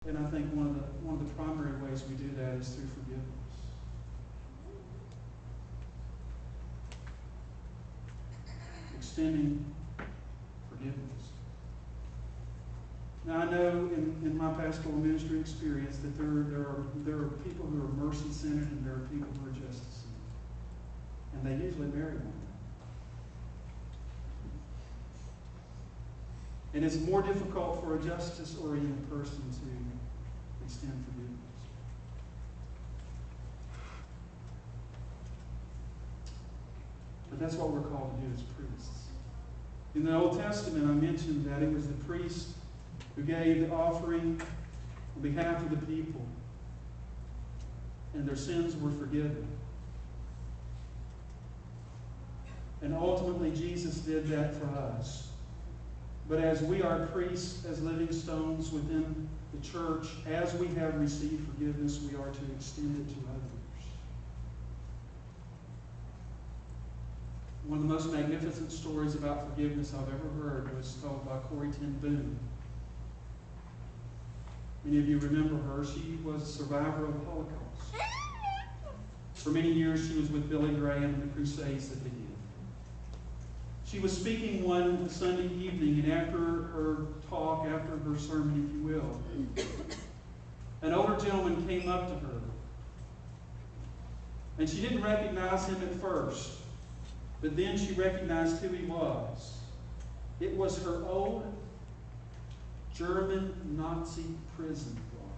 And I think one of the primary ways we do that is through forgiveness. Extending forgiveness. Now, I know in my pastoral ministry experience that there are people who are mercy-centered and there are people who are justice-centered. And they usually marry one another. And it's more difficult for a justice-oriented person to extend forgiveness. But that's what we're called to do as priests. In the Old Testament, I mentioned that it was the priest who gave the offering on behalf of the people, and their sins were forgiven. And ultimately, Jesus did that for us. But as we are priests, as living stones within the church, as we have received forgiveness, we are to extend it to others. One of the most magnificent stories about forgiveness I've ever heard was told by Cory Ten Boom. Many of you remember her. She was a survivor of the Holocaust. For many years, she was with Billy Graham and the crusades that they did. She was speaking one Sunday evening, and after her talk, after her sermon, if you will, an older gentleman came up to her. And she didn't recognize him at first, but then she recognized who he was. It was her old German Nazi prison guard.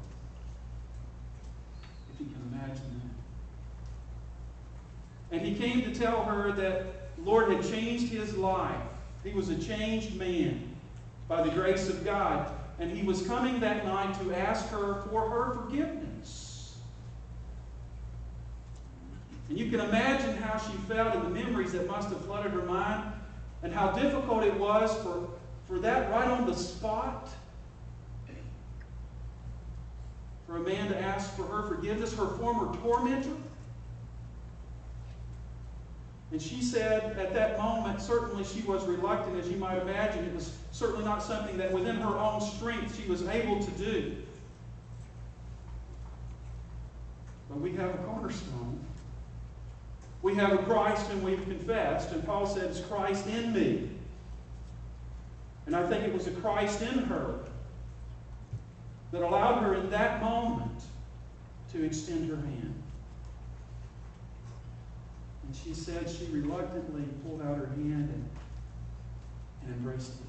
If you can imagine that. And he came to tell her that the Lord had changed his life. He was a changed man by the grace of God. And he was coming that night to ask her for her forgiveness. And you can imagine how she felt and the memories that must have flooded her mind and how difficult it was for that right on the spot, for a man to ask for her forgiveness, her former tormentor. And she said at that moment, certainly she was reluctant, as you might imagine. It was certainly not something that within her own strength she was able to do. But we have a cornerstone. We have a Christ whom we've confessed, and Paul says, Christ in me. And I think it was a Christ in her that allowed her in that moment to extend her hand. And she said she reluctantly pulled out her hand and embraced it.